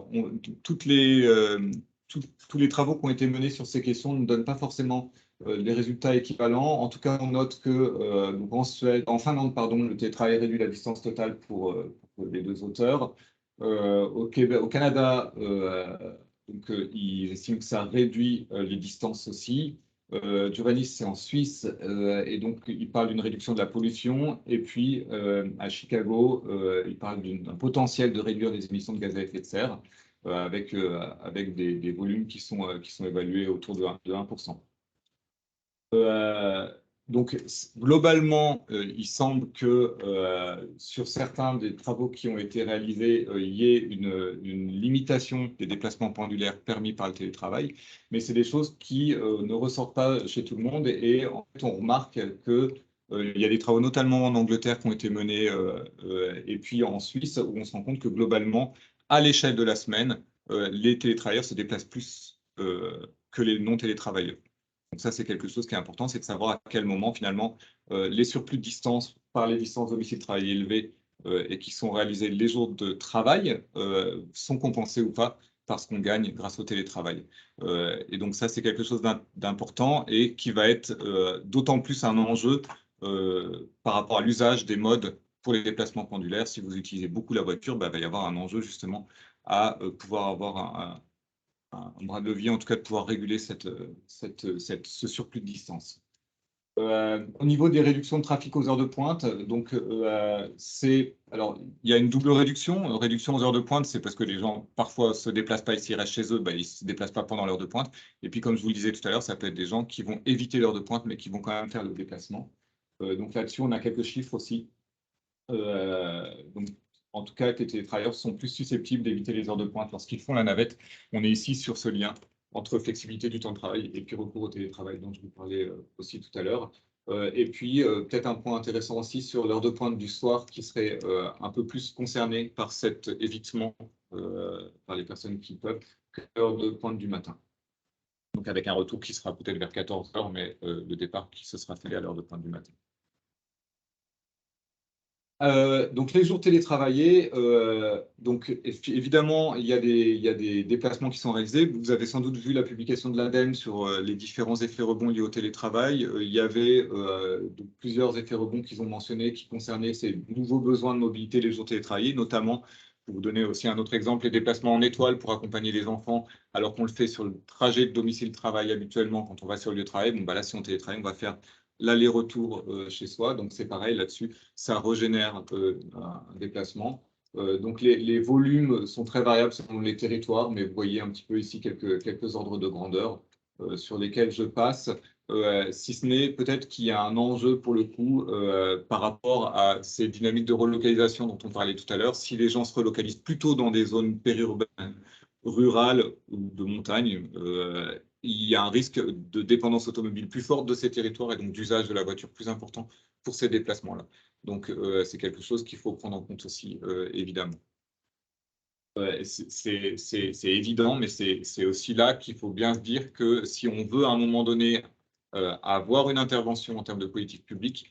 tous les travaux qui ont été menés sur ces questions ne donnent pas forcément les résultats équivalents. En tout cas, on note que donc en Finlande, pardon, le télétravail réduit la distance totale pour les deux auteurs. Au Canada, donc, ils estiment que ça réduit les distances aussi. Giovanni, c'est en Suisse, et donc il parle d'une réduction de la pollution. Et puis à Chicago, il parle d'un potentiel de réduire les émissions de gaz à effet de serre avec des volumes qui sont évalués autour de 1%. Donc, globalement, il semble que sur certains des travaux qui ont été réalisés, il y ait une limitation des déplacements pendulaires permis par le télétravail, mais c'est des choses qui ne ressortent pas chez tout le monde. Et en fait, on remarque que il y a des travaux, notamment en Angleterre, qui ont été menés, et puis en Suisse, où on se rend compte que globalement, à l'échelle de la semaine, les télétravailleurs se déplacent plus que les non-télétravailleurs. Donc ça, c'est quelque chose qui est important, c'est de savoir à quel moment, finalement, les surplus de distance par les distances domicile-travail élevées et qui sont réalisés les jours de travail sont compensés ou pas par ce qu'on gagne grâce au télétravail. Et donc ça, c'est quelque chose d'important et qui va être d'autant plus un enjeu par rapport à l'usage des modes pour les déplacements pendulaires. Si vous utilisez beaucoup la voiture, bah, il va y avoir un enjeu justement à pouvoir avoir un bras de levier, en tout cas de pouvoir réguler ce surplus de distance. Au niveau des réductions de trafic aux heures de pointe, donc alors il y a une double réduction. Réduction aux heures de pointe, c'est parce que les gens parfois se déplacent pas et s'ils restent chez eux, bah, ils se déplacent pas pendant l'heure de pointe. Et puis comme je vous le disais tout à l'heure, ça peut être des gens qui vont éviter l'heure de pointe, mais qui vont quand même faire le déplacement. Donc là-dessus, on a quelques chiffres aussi. Donc, en tout cas, les télétravailleurs sont plus susceptibles d'éviter les heures de pointe lorsqu'ils font la navette. On est ici sur ce lien entre flexibilité du temps de travail et puis recours au télétravail dont je vous parlais aussi tout à l'heure. Et puis, peut-être un point intéressant aussi sur l'heure de pointe du soir qui serait un peu plus concernée par cet évitement par les personnes qui peuvent que l'heure de pointe du matin. Donc, avec un retour qui sera peut-être vers 14 heures, mais le départ qui se sera fait à l'heure de pointe du matin. Donc les jours télétravaillés, donc évidemment il y a des déplacements qui sont réalisés. Vous avez sans doute vu la publication de l'ADEME sur les différents effets rebonds liés au télétravail. Il y avait donc, plusieurs effets rebonds qu'ils ont mentionnés qui concernaient ces nouveaux besoins de mobilité les jours télétravaillés, notamment, pour vous donner aussi un autre exemple, les déplacements en étoile pour accompagner les enfants, alors qu'on le fait sur le trajet de domicile-travail habituellement quand on va sur le lieu de travail. Bon, bah là, si on télétravaille, on va faire l'aller-retour chez soi. Donc c'est pareil là-dessus, ça régénère un déplacement. Donc les volumes sont très variables selon les territoires, mais vous voyez un petit peu ici quelques ordres de grandeur sur lesquels je passe. Si ce n'est peut-être qu'il y a un enjeu pour le coup par rapport à ces dynamiques de relocalisation dont on parlait tout à l'heure. Si les gens se relocalisent plutôt dans des zones périurbaines, rurales ou de montagne, il y a un risque de dépendance automobile plus forte de ces territoires et donc d'usage de la voiture plus important pour ces déplacements-là. Donc, c'est quelque chose qu'il faut prendre en compte aussi, évidemment. C'est évident, mais c'est aussi là qu'il faut bien se dire que si on veut à un moment donné avoir une intervention en termes de politique publique,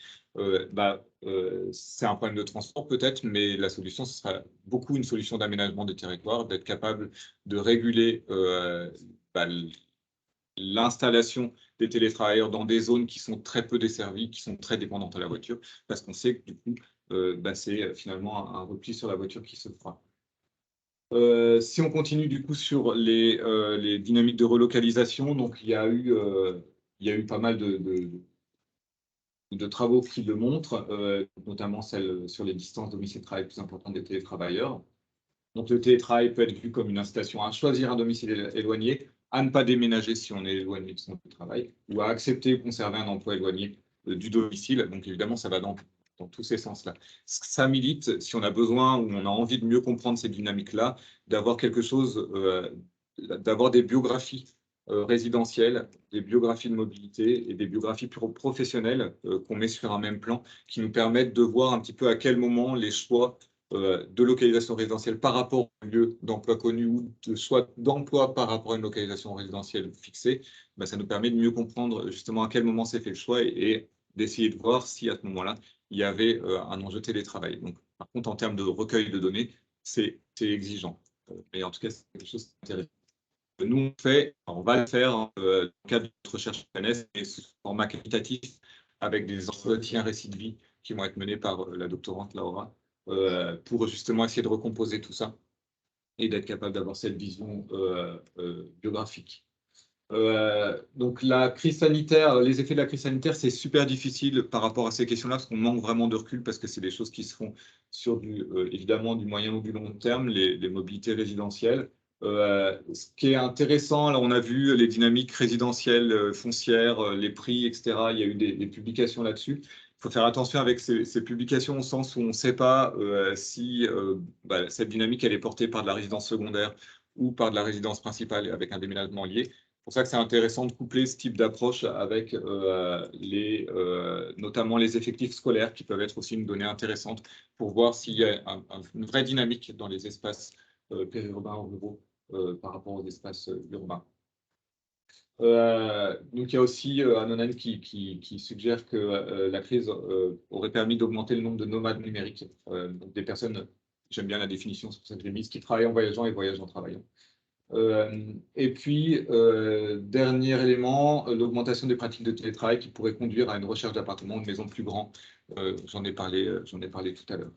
c'est un problème de transport peut-être, mais la solution, ce sera beaucoup une solution d'aménagement des territoires, d'être capable de réguler l'installation des télétravailleurs dans des zones qui sont très peu desservies, qui sont très dépendantes à la voiture, parce qu'on sait que du coup, c'est finalement un repli sur la voiture qui se fera. Si on continue du coup sur les dynamiques de relocalisation, donc il y a eu pas mal de travaux qui le montrent, notamment celles sur les distances domicile-travail plus importantes des télétravailleurs. Donc le télétravail peut être vu comme une incitation à choisir un domicile éloigné, à ne pas déménager si on est éloigné de son travail, ou à accepter ou conserver un emploi éloigné du domicile. Donc évidemment, ça va dans tous ces sens-là. Ça milite, si on a besoin ou on a envie de mieux comprendre ces dynamiques-là, d'avoir quelque chose, d'avoir des biographies résidentielles, des biographies de mobilité et des biographies professionnelles qu'on met sur un même plan, qui nous permettent de voir un petit peu à quel moment les choix de localisation résidentielle par rapport au lieu d'emploi connu ou de soit d'emploi par rapport à une localisation résidentielle fixée, ben, ça nous permet de mieux comprendre justement à quel moment s'est fait le choix et d'essayer de voir si à ce moment-là, il y avait un enjeu télétravail. Donc, par contre, en termes de recueil de données, c'est exigeant. Mais en tout cas, c'est quelque chose d'intéressant. Nous, on va le faire dans le cadre de notre recherche PNS, mais sous format qualitatif, avec des entretiens récits de vie qui vont être menés par la doctorante Laura, pour justement essayer de recomposer tout ça et d'être capable d'avoir cette vision biographique. Donc la crise sanitaire, les effets de la crise sanitaire, c'est super difficile par rapport à ces questions-là, parce qu'on manque vraiment de recul, parce que c'est des choses qui se font sur évidemment du moyen ou du long terme, les mobilités résidentielles. Ce qui est intéressant, là, on a vu les dynamiques résidentielles, foncières, les prix, etc. Il y a eu des publications là-dessus. Il faut faire attention avec ces publications au sens où on ne sait pas si cette dynamique elle est portée par de la résidence secondaire ou par de la résidence principale avec un déménagement lié. C'est pour ça que c'est intéressant de coupler ce type d'approche avec notamment les effectifs scolaires, qui peuvent être aussi une donnée intéressante pour voir s'il y a une vraie dynamique dans les espaces périurbains ou ruraux par rapport aux espaces urbains. Donc il y a aussi Anonan qui suggère que la crise aurait permis d'augmenter le nombre de nomades numériques, donc des personnes, j'aime bien la définition, c'est pour ça que j'ai mis, qui travaillent en voyageant et voyagent en travaillant. Et puis, dernier élément, l'augmentation des pratiques de télétravail qui pourrait conduire à une recherche d'appartements ou de maisons plus grands. J'en ai parlé tout à l'heure.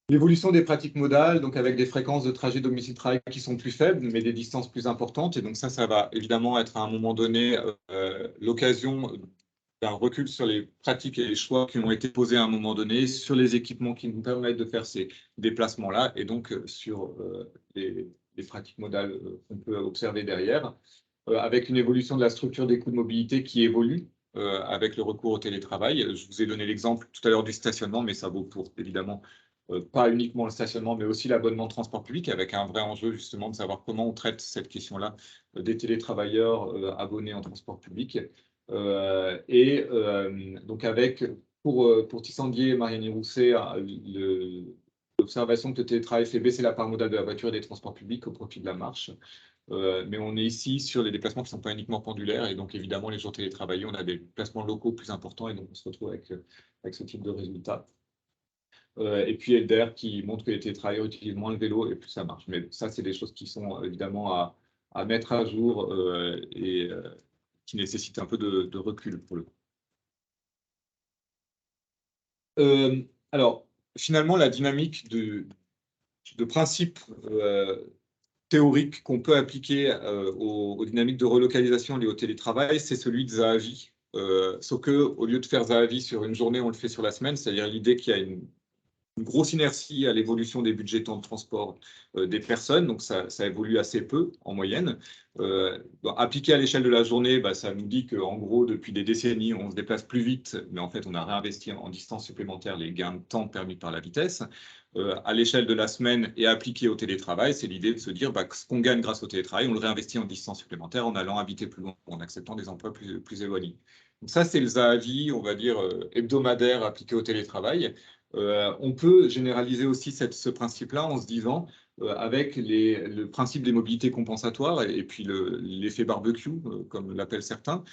L'évolution des pratiques modales, donc avec des fréquences de trajet domicile-travail qui sont plus faibles, mais des distances plus importantes. Et donc ça va évidemment être à un moment donné l'occasion d'un recul sur les pratiques et les choix qui ont été posés à un moment donné, sur les équipements qui nous permettent de faire ces déplacements-là, et donc sur les pratiques modales qu'on peut observer derrière, avec une évolution de la structure des coûts de mobilité qui évolue avec le recours au télétravail. Je vous ai donné l'exemple tout à l'heure du stationnement, mais ça vaut pour évidemment pas uniquement le stationnement, mais aussi l'abonnement de transport public, avec un vrai enjeu justement de savoir comment on traite cette question-là des télétravailleurs abonnés en transport public. Donc avec, pour Tissandier et Marianne Rousset, l'observation que le télétravail fait baisser la part modale de la voiture et des transports publics au profit de la marche. Mais on est ici sur les déplacements qui ne sont pas uniquement pendulaires, et donc évidemment les jours télétravaillés, on a des déplacements locaux plus importants, et donc on se retrouve avec ce type de résultats. Et puis Elder qui montre que les télétravailleurs utilisent moins le vélo et plus ça marche. Mais ça, c'est des choses qui sont évidemment à mettre à jour et qui nécessitent un peu de recul pour le coup. Alors, finalement, la dynamique de principe théorique qu'on peut appliquer aux dynamiques de relocalisation liées au télétravail, c'est celui de Zahavi. Sauf qu'au lieu de faire Zahavi sur une journée, on le fait sur la semaine, c'est-à-dire l'idée qu'il y a une grosse inertie à l'évolution des budgets temps de transport des personnes, donc ça évolue assez peu en moyenne. Appliqué à l'échelle de la journée, ça nous dit qu'en gros, depuis des décennies, on se déplace plus vite, mais en fait, on a réinvesti en distance supplémentaire les gains de temps permis par la vitesse. À l'échelle de la semaine et appliqué au télétravail, c'est l'idée de se dire ce qu'on gagne grâce au télétravail, on le réinvestit en distance supplémentaire en allant habiter plus loin, en acceptant des emplois plus éloignés. Donc ça, c'est le Zahavi, on va dire, hebdomadaire appliqué au télétravail. On peut généraliser aussi ce principe-là en se disant, avec le principe des mobilités compensatoires et puis l'effet barbecue, comme l'appellent certains,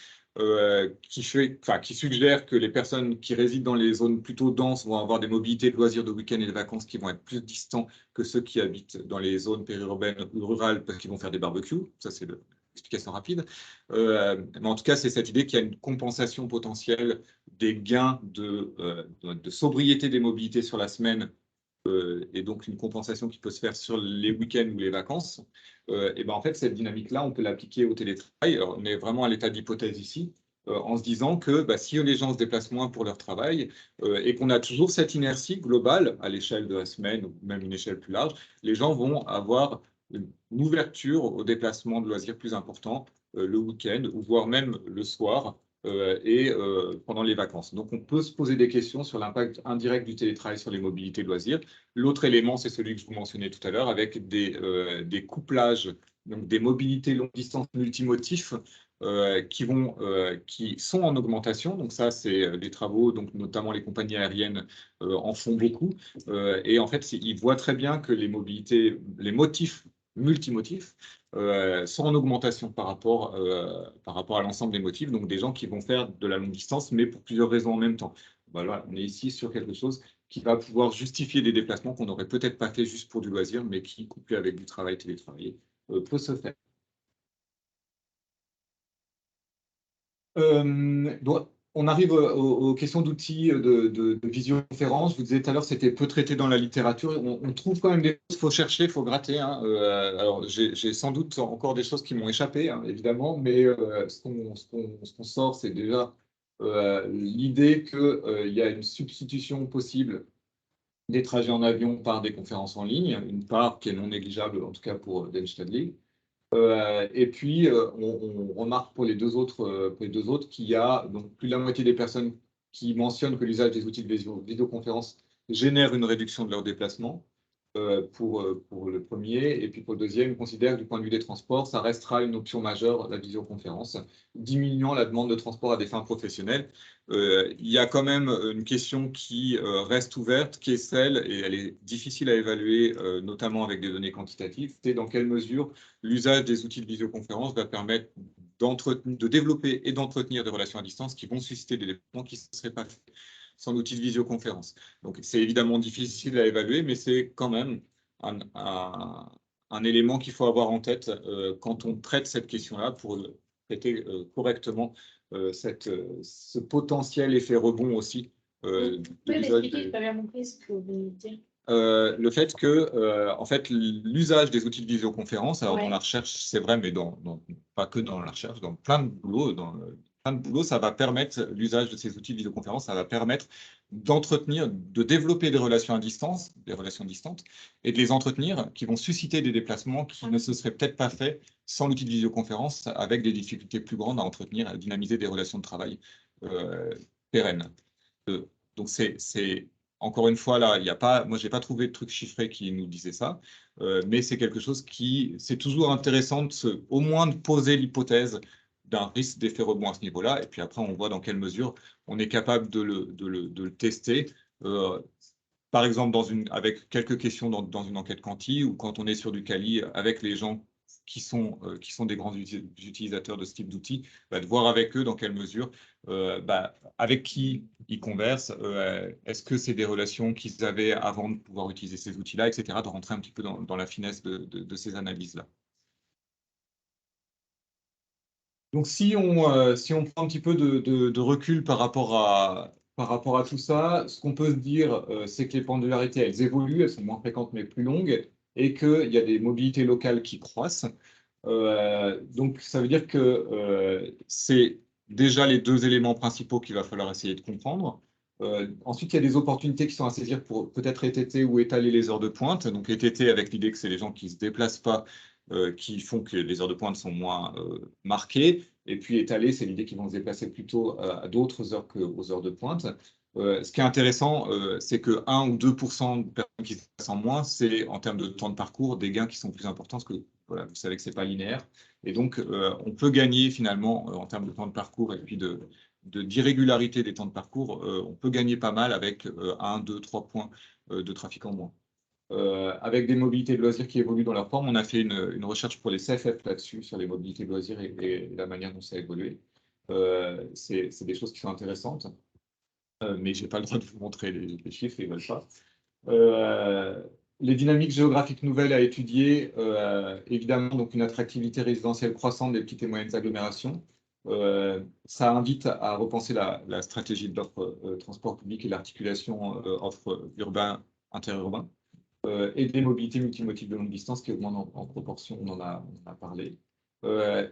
qui suggère que les personnes qui résident dans les zones plutôt denses vont avoir des mobilités de loisirs de week-end et de vacances qui vont être plus distants que ceux qui habitent dans les zones périurbaines ou rurales parce qu'ils vont faire des barbecues. Ça, c'est l'explication rapide. Mais en tout cas, c'est cette idée qu'il y a une compensation potentielle des gains de sobriété des mobilités sur la semaine et donc une compensation qui peut se faire sur les week-ends ou les vacances. Et en fait, cette dynamique-là, on peut l'appliquer au télétravail. Alors, on est vraiment à l'état d'hypothèse ici, en se disant que si les gens se déplacent moins pour leur travail et qu'on a toujours cette inertie globale à l'échelle de la semaine ou même une échelle plus large, les gens vont avoir une ouverture au déplacement de loisirs plus important le week-end ou voire même le soir et pendant les vacances. Donc, on peut se poser des questions sur l'impact indirect du télétravail sur les mobilités de loisirs. L'autre élément, c'est celui que je vous mentionnais tout à l'heure, avec des couplages donc des mobilités longue distance multimotifs qui sont en augmentation. Donc ça, c'est des travaux, donc notamment les compagnies aériennes en font beaucoup. Et en fait, ils voient très bien que les mobilités, les motifs multimotifs sont en augmentation par rapport à l'ensemble des motifs. Donc des gens qui vont faire de la longue distance, mais pour plusieurs raisons en même temps. Voilà, on est ici sur quelque chose qui va pouvoir justifier des déplacements qu'on n'aurait peut-être pas fait juste pour du loisir, mais qui, couplé avec du travail télétravaillé, peut se faire. On arrive aux questions d'outils de visioconférence. Je vous disais tout à l'heure, c'était peu traité dans la littérature. On trouve quand même des choses, il faut chercher, il faut gratter, hein. Alors, j'ai sans doute encore des choses qui m'ont échappé, hein, évidemment, mais ce qu'on sort, c'est déjà l'idée qu'il y a une substitution possible des trajets en avion par des conférences en ligne, une part qui est non négligeable, en tout cas pour Dan Stadley. Et puis, on remarque pour les deux autres qu'il y a donc plus de la moitié des personnes qui mentionnent que l'usage des outils de vidéoconférence génère une réduction de leurs déplacements pour le premier. Et puis pour le deuxième, on considère que du point de vue des transports, ça restera une option majeure, la visioconférence, diminuant la demande de transport à des fins professionnelles. Il y a quand même une question qui reste ouverte, qui est celle, et elle est difficile à évaluer, notamment avec des données quantitatives, c'est dans quelle mesure l'usage des outils de visioconférence va permettre de développer et d'entretenir des relations à distance qui vont susciter des développements qui ne seraient pas faits sans l'outil de visioconférence. Donc, c'est évidemment difficile à évaluer, mais c'est quand même un élément qu'il faut avoir en tête quand on traite cette question-là pour traiter correctement ce potentiel effet rebond aussi. Vous pouvez m'expliquer, je n'ai pas bien compris ce que vous voulez dire. Le fait que, en fait, l'usage des outils de visioconférence, alors dans Ouais. la recherche, c'est vrai, mais pas que dans la recherche, dans plein de boulot, ça va permettre, l'usage de ces outils de visioconférence, ça va permettre d'entretenir, de développer des relations à distance, des relations distantes, et de les entretenir, qui vont susciter des déplacements qui ne se seraient peut-être pas faits sans l'outil de visioconférence, avec des difficultés plus grandes à entretenir, à dynamiser des relations de travail pérennes. Donc c'est encore une fois, là, il y a pas, moi, j'ai pas trouvé de truc chiffré qui nous disait ça, mais c'est quelque chose c'est toujours intéressant au moins de poser l'hypothèse d'un risque d'effet rebond à ce niveau-là, et puis après, on voit dans quelle mesure on est capable de le tester. Par exemple, avec quelques questions dans une enquête quanti, ou quand on est sur du quali avec les gens qui sont des grands utilisateurs de ce type d'outils, de voir avec eux dans quelle mesure, avec qui ils conversent, est-ce que c'est des relations qu'ils avaient avant de pouvoir utiliser ces outils-là, etc., de rentrer un petit peu dans la finesse de ces analyses-là. Donc, si on prend un petit peu de recul par rapport à tout ça, ce qu'on peut se dire, c'est que les pendularités, elles évoluent, elles sont moins fréquentes mais plus longues, et qu'il y a des mobilités locales qui croissent. Donc, ça veut dire que c'est déjà les deux éléments principaux qu'il va falloir essayer de comprendre. Ensuite, il y a des opportunités qui sont à saisir pour peut-être ETT ou étaler les heures de pointe. Donc, ETT avec l'idée que c'est les gens qui ne se déplacent pas qui font que les heures de pointe sont moins marquées. Et puis étaler, c'est l'idée qu'ils vont se déplacer plutôt à d'autres heures qu'aux heures de pointe. Ce qui est intéressant, c'est que 1 ou 2% de personnes qui se déplacent en moins, c'est en termes de temps de parcours, des gains qui sont plus importants parce que voilà, vous savez que ce n'est pas linéaire. Et donc, on peut gagner finalement en termes de temps de parcours et puis d'irrégularité des temps de parcours, on peut gagner pas mal avec 1, 2, 3 points de trafic en moins. Avec des mobilités de loisirs qui évoluent dans leur forme. On a fait une recherche pour les CFF là-dessus, sur les mobilités de loisirs et la manière dont ça a évolué. C'est des choses qui sont intéressantes, mais je n'ai pas le droit de vous montrer les chiffres, ils ne veulent pas. Les dynamiques géographiques nouvelles à étudier, évidemment, donc une attractivité résidentielle croissante des petites et moyennes agglomérations. Ça invite à repenser la stratégie de l'offre transport public et l'articulation offre urbain, interurbain. Et des mobilités multimotifs de longue distance qui augmentent en proportion, on en a parlé.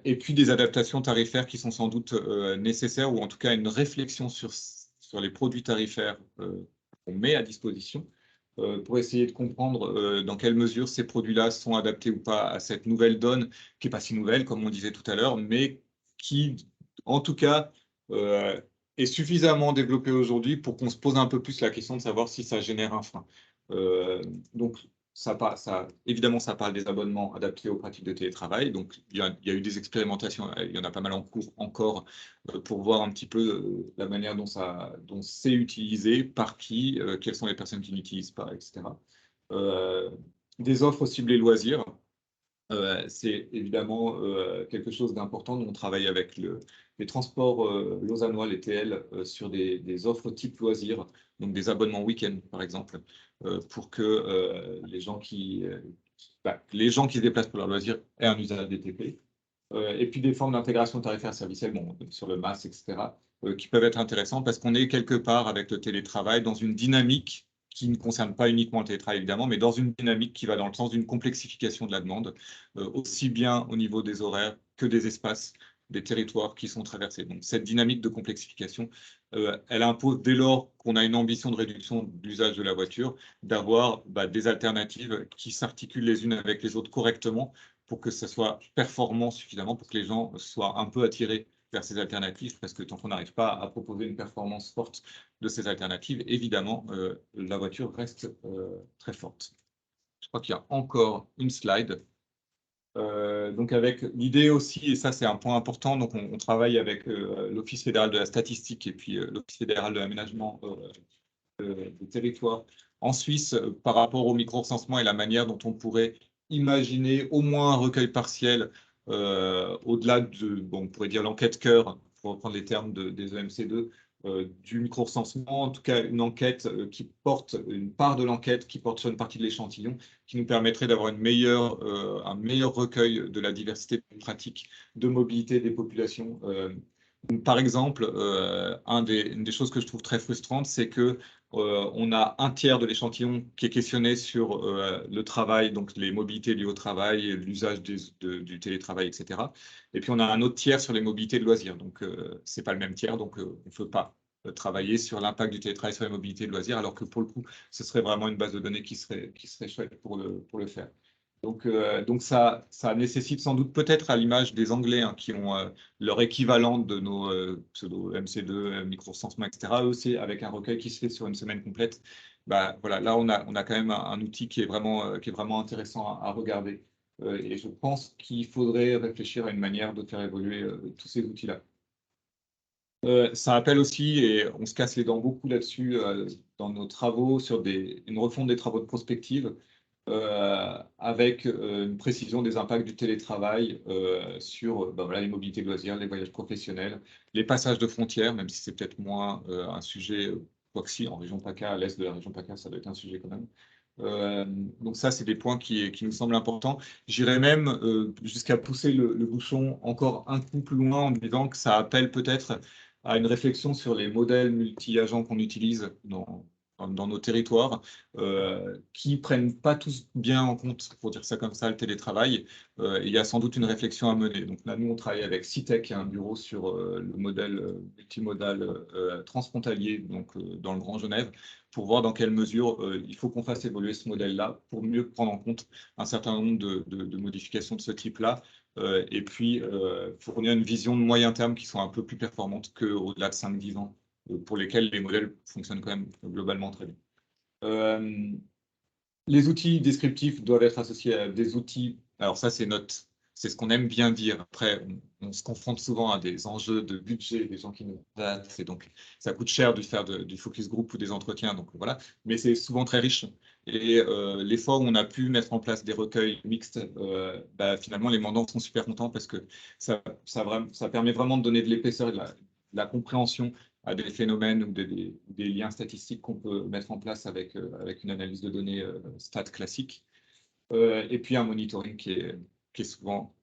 Et puis des adaptations tarifaires qui sont sans doute nécessaires, ou en tout cas une réflexion sur les produits tarifaires qu'on met à disposition pour essayer de comprendre dans quelle mesure ces produits-là sont adaptés ou pas à cette nouvelle donne, qui n'est pas si nouvelle, comme on disait tout à l'heure, mais qui, en tout cas, est suffisamment développée aujourd'hui pour qu'on se pose un peu plus la question de savoir si ça génère un frein. Donc, évidemment, ça parle des abonnements adaptés aux pratiques de télétravail. Donc, il y a eu des expérimentations, il y en a pas mal en cours encore, pour voir un petit peu la manière dont c'est utilisé, par qui, quelles sont les personnes qui n'utilisent pas, etc. Des offres ciblées loisirs. C'est évidemment quelque chose d'important. Nous, on travaille avec les transports lausannois, les TL, sur des offres type loisirs, donc des abonnements week-end, par exemple, pour que les gens qui se déplacent pour leur loisir aient un usage des TP. Et puis des formes d'intégration tarifaire servicielle, bon, sur le MAS, etc., qui peuvent être intéressants parce qu'on est quelque part avec le télétravail dans une dynamique qui ne concerne pas uniquement le télétravail, évidemment, mais dans une dynamique qui va dans le sens d'une complexification de la demande, aussi bien au niveau des horaires que des espaces, des territoires qui sont traversés. Donc cette dynamique de complexification, elle impose, dès lors qu'on a une ambition de réduction de l'usage de la voiture, d'avoir des alternatives qui s'articulent les unes avec les autres correctement pour que ça soit performant suffisamment pour que les gens soient un peu attirés vers ces alternatives, parce que tant qu'on n'arrive pas à proposer une performance forte de ces alternatives, évidemment, la voiture reste très forte. Je crois qu'il y a encore une slide. Donc avec l'idée aussi, et ça c'est un point important, donc on travaille avec l'Office fédéral de la statistique et puis l'Office fédéral de l'aménagement des territoires en Suisse par rapport au micro-recensement et la manière dont on pourrait imaginer au moins un recueil partiel au-delà de, bon, on pourrait dire l'enquête cœur, pour reprendre les termes des EMC2, du micro-recensement, en tout cas une enquête qui porte, une part de l'enquête qui porte sur une partie de l'échantillon, qui nous permettrait d'avoir un meilleur recueil de la diversité de pratiques de mobilité des populations. Par exemple, une des choses que je trouve très frustrantes, c'est que on a un tiers de l'échantillon qui est questionné sur le travail, donc les mobilités liées au travail, l'usage du télétravail, etc. Et puis on a un autre tiers sur les mobilités de loisirs. Donc c'est pas le même tiers, donc on ne peut pas travailler sur l'impact du télétravail sur les mobilités de loisirs, alors que pour le coup, ce serait vraiment une base de données qui serait chouette pour le faire. Donc ça nécessite sans doute peut-être à l'image des Anglais hein, qui ont leur équivalent de nos pseudo MC2, micro-recensement, etc. Eux aussi avec un recueil qui se fait sur une semaine complète. Voilà, là on a quand même un outil qui est vraiment intéressant à regarder. Et je pense qu'il faudrait réfléchir à une manière de faire évoluer tous ces outils-là. Ça appelle aussi, et on se casse les dents beaucoup là-dessus dans nos travaux, sur une refonte des travaux de prospective, avec une précision des impacts du télétravail sur voilà, les mobilités de loisirs, les voyages professionnels, les passages de frontières, même si c'est peut-être moins un sujet, quoi que si, en région PACA, à l'est de la région PACA, ça doit être un sujet quand même. Donc ça, c'est des points qui nous semblent importants. J'irais même jusqu'à pousser le bouchon encore un coup plus loin en disant que ça appelle peut-être à une réflexion sur les modèles multi-agents qu'on utilise dans nos territoires, qui prennent pas tous bien en compte, pour dire ça comme ça, le télétravail. Il y a sans doute une réflexion à mener. Donc là, nous, on travaille avec CITEC, qui a un bureau sur le modèle multimodal transfrontalier, donc dans le Grand Genève, pour voir dans quelle mesure il faut qu'on fasse évoluer ce modèle-là pour mieux prendre en compte un certain nombre de modifications de ce type-là, et puis fournir une vision de moyen terme qui soit un peu plus performante qu'au-delà de 5-10 ans, pour lesquels les modèles fonctionnent quand même globalement très bien. Les outils descriptifs doivent être associés à des outils. Alors ça, c'est ce qu'on aime bien dire. Après, on se confronte souvent à des enjeux de budget, des gens qui nous datent, et donc ça coûte cher de faire du focus group ou des entretiens, donc voilà. Mais c'est souvent très riche. Et les fois où on a pu mettre en place des recueils mixtes, finalement, les mandants sont super contents parce que ça permet vraiment de donner de l'épaisseur et de la compréhension à des phénomènes ou des liens statistiques qu'on peut mettre en place avec une analyse de données stat classique. Et puis un monitoring qui est souvent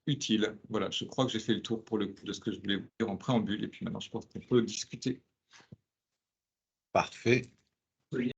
utile. Voilà, je crois que j'ai fait le tour pour le coup de ce que je voulais vous dire en préambule. Et puis maintenant, je pense qu'on peut discuter. Parfait.